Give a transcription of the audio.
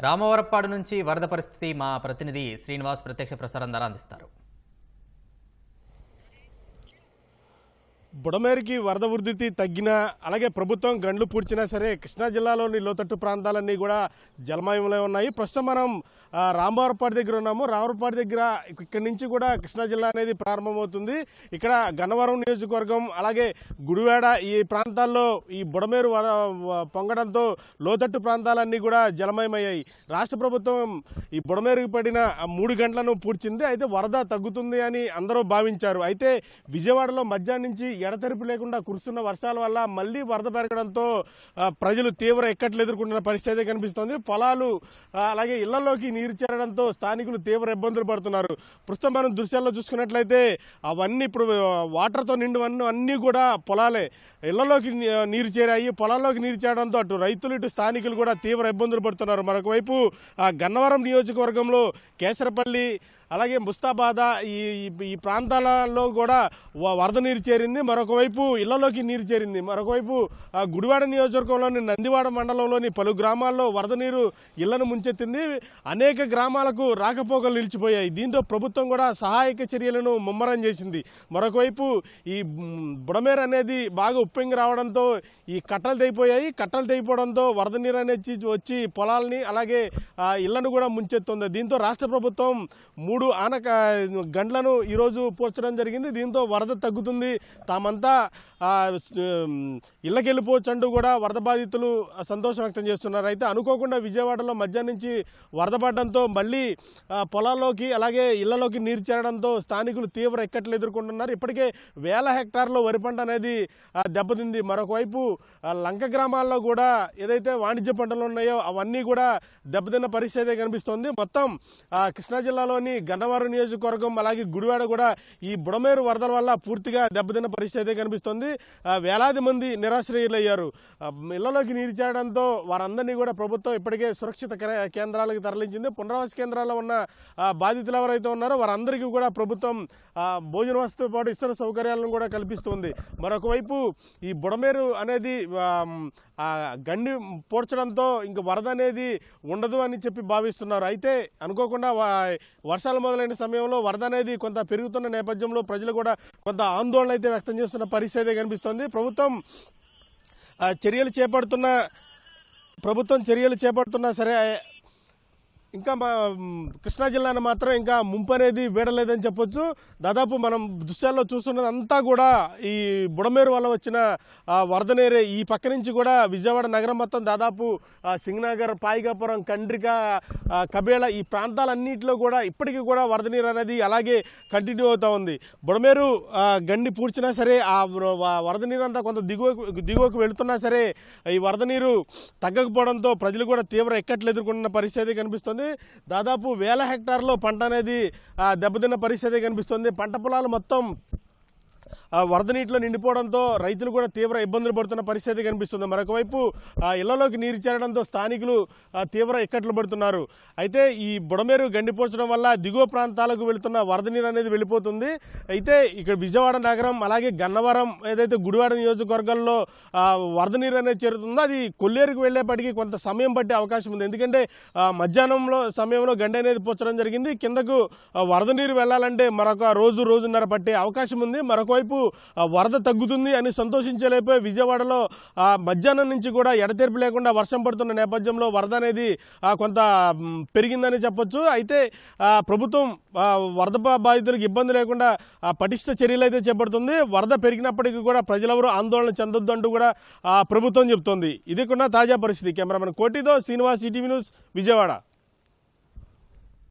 రామవరప్పాడు నుంచి వరద పరిస్థితి మా ప్రతినిధి శ్రీనివాస్ ప్రత్యక్ష ప్రసారం ద్వారా అందిస్తారు. బుడమేరుకి వరద ఉధృతి తగ్గినా అలాగే ప్రభుత్వం గండ్లు పూడ్చినా సరే కృష్ణా జిల్లాలోని లోతట్టు ప్రాంతాలన్నీ కూడా జలమయంలో ఉన్నాయి. ప్రస్తుతం మనం రామవరప్పాడు దగ్గర ఉన్నాము. రామవరప్పాడు దగ్గర ఇక్కడి నుంచి కూడా కృష్ణా జిల్లా అనేది ప్రారంభమవుతుంది. ఇక్కడ గన్నవరం నియోజకవర్గం అలాగే గుడివాడ ఈ ప్రాంతాల్లో ఈ బుడమేరు పొంగడంతో లోతట్టు ప్రాంతాలన్నీ కూడా జలమయమయ్యాయి. రాష్ట్ర ప్రభుత్వం ఈ బుడమేరుకు పడిన 3 గంటలను పూడ్చింది. అయితే వరద తగ్గుతుంది అని అందరూ భావించారు. అయితే విజయవాడలో మధ్యాహ్నం నుంచి ఎడతెరిపి లేకుండా కురుస్తున్న వర్షాల వల్ల మళ్లీ వరద పెరగడంతో ప్రజలు తీవ్ర ఇక్కట్లు ఎదుర్కొంటున్న పరిస్థితి కనిపిస్తోంది. పొలాలు అలాగే ఇళ్లలోకి నీరు చేరడంతో స్థానికులు తీవ్ర ఇబ్బందులు పడుతున్నారు. ప్రస్తుతం మనం దృశ్యాల్లో చూసుకున్నట్లయితే అవన్నీ ఇప్పుడు వాటర్తో నిండివన్నీ కూడా పొలాలే. ఇళ్లలోకి నీరు చేరాయి. పొలాల్లోకి నీరు చేరడంతో అటు రైతులు ఇటు స్థానికులు కూడా తీవ్ర ఇబ్బందులు పడుతున్నారు. మరొక వైపు గన్నవరం నియోజకవర్గంలో కేసరపల్లి అలాగే ముస్తాబాద ఈ ప్రాంతాలలో కూడా వరద నీరు చేరింది. మరొక వైపు ఇళ్లలోకి నీరు చేరింది. మరొక వైపు గుడివాడ నియోజకవర్గంలోని నందివాడ మండలంలోని పలు గ్రామాల్లో వరద నీరు ఇళ్లను ముంచెత్తింది. అనేక గ్రామాలకు రాకపోకలు నిలిచిపోయాయి. దీంతో ప్రభుత్వం కూడా సహాయక చర్యలను ముమ్మరం చేసింది. మరొక వైపు ఈ బుడమేరు అనేది బాగా ఉప్పొంగి రావడంతో ఈ కట్టలు తెగిపోయాయి. కట్టలు తెగిపోవడంతో వరద నీరు అనేది వచ్చి పొలాలని అలాగే ఇళ్లను కూడా ముంచెత్తుంది. దీంతో రాష్ట్ర ప్రభుత్వం 3 గంటలను ఈరోజు పూడ్చడం జరిగింది. దీంతో వరద తగ్గుతుంది, తామంతా ఇళ్ళకి వెళ్ళిపోవచ్చు అంటూ కూడా వరద బాధితులు సంతోషం వ్యక్తం చేస్తున్నారు. అయితే అనుకోకుండా విజయవాడలో మధ్యాహ్నం నుంచి వరద పడడంతో మళ్ళీ పొలాల్లోకి అలాగే ఇళ్లలోకి నీరు చేరడంతో స్థానికులు తీవ్ర ఇక్కట్లు ఎదుర్కొంటున్నారు. ఇప్పటికే వేల హెక్టార్లో వరి పంట అనేది దెబ్బతింది. మరొక వైపు లంక గ్రామాల్లో కూడా ఏదైతే వాణిజ్య పంటలు ఉన్నాయో అవన్నీ కూడా దెబ్బతిన్న పరిస్థితి కనిపిస్తోంది. మొత్తం కృష్ణా జిల్లాలోని గన్నవరం నియోజకవర్గం అలాగే గుడివాడ కూడా ఈ బుడమేరు వరదల వల్ల పూర్తిగా దెబ్బతిన్న పరిస్థితి కనిపిస్తోంది. వేలాది మంది నిరాశ్రయులయ్యారు. ఇళ్లలోకి నీరు చేరడంతో వారందరినీ కూడా ప్రభుత్వం ఇప్పటికే సురక్షిత కేంద్రాలకు తరలించింది. పునరావాస కేంద్రాల్లో ఉన్న బాధితులు ఎవరైతే ఉన్నారో వారందరికీ కూడా ప్రభుత్వం భోజన వసతితో పాటు ఇతర సౌకర్యాలను కూడా కల్పిస్తుంది. మరొక వైపు ఈ బుడమేరు అనేది గండి పూడ్చడంతో ఇంక వరద అనేది ఉండదు అని చెప్పి భావిస్తున్నారు. అయితే అనుకోకుండా వర్షాలు మొదలైన సమయంలో వరద అనేది కొంత పెరుగుతున్న నేపథ్యంలో ప్రజలు కూడా కొంత ఆందోళన అయితే వ్యక్తం చేస్తున్న పరిస్థితి కనిపిస్తోంది. ప్రభుత్వం చర్యలు చేపడుతున్నా సరే ఇంకా కృష్ణా జిల్లాను మాత్రం ఇంకా ముంపు అనేది వీడలేదని చెప్పొచ్చు. దాదాపు మనం దృశ్యాల్లో చూస్తున్నదంతా కూడా ఈ బుడమేరు వల్ల వచ్చిన వరద నీరే. ఈ పక్క నుంచి కూడా విజయవాడ నగరం మొత్తం దాదాపు సింగనగర్, పాయికాపురం, కండ్రిక, కబేళ ఈ ప్రాంతాలన్నింటిలో కూడా ఇప్పటికీ కూడా వరద నీరు అనేది అలాగే కంటిన్యూ అవుతూ ఉంది. బుడమేరు గండి పూడ్చినా సరే ఆ వరద నీరు అంతా కొంత దిగువకు వెళుతున్నా సరే ఈ వరద నీరు తగ్గకపోవడంతో ప్రజలు కూడా తీవ్ర ఇక్కట్లు ఎదుర్కొంటున్న పరిస్థితి కనిపిస్తుంది. దాదాపు వేల హెక్టార్లో పంట అనేది దెబ్బతిన్న పరిస్థితి కనిపిస్తుంది. పంట పొలాలు మొత్తం వరద నీటిలో నిండిపోవడంతో రైతులు కూడా తీవ్ర ఇబ్బందులు పడుతున్న పరిస్థితి కనిపిస్తుంది. మరొక వైపు ఇళ్లలోకి నీరు చేరడంతో స్థానికులు తీవ్ర ఇక్కట్లు పడుతున్నారు. అయితే ఈ బుడమేరు గండిపోర్చడం వల్ల దిగువ ప్రాంతాలకు వెళుతున్న వరద నీరు అనేది వెళ్ళిపోతుంది. అయితే ఇక్కడ విజయవాడ నగరం అలాగే గన్నవరం ఏదైతే గుడివాడ నియోజకవర్గాల్లో వరద నీరు అనేది చేరుతుందో అది కొల్లేరుకు వెళ్ళేపటికి కొంత సమయం పట్టే అవకాశం ఉంది. ఎందుకంటే మధ్యాహ్నంలో సమయంలో గండి అనేది పూడ్చడం జరిగింది. కిందకు వరద నీరు వెళ్ళాలంటే మరొక రోజున్నర పట్టే అవకాశం ఉంది. మరొక వైపు వరద తగ్గుతుంది అని సంతోషించలేపే విజయవాడలో మధ్యాహ్నం నుంచి కూడా ఎడతెరిపి లేకుండా వర్షం పడుతున్న నేపథ్యంలో వరద అనేది కొంత పెరిగిందని చెప్పొచ్చు. అయితే ప్రభుత్వం వరద బాధితులకు ఇబ్బంది లేకుండా పటిష్ట చర్యలు అయితే చేపడుతుంది. వరద పెరిగినప్పటికీ కూడా ప్రజలెవరూ ఆందోళన చెందొద్దు అంటూ కూడా ప్రభుత్వం చెబుతోంది. ఇది కూడా తాజా పరిస్థితి. కెమెరామెన్ కోటితో శ్రీనివాస్, ఈటీవీ న్యూస్, విజయవాడ.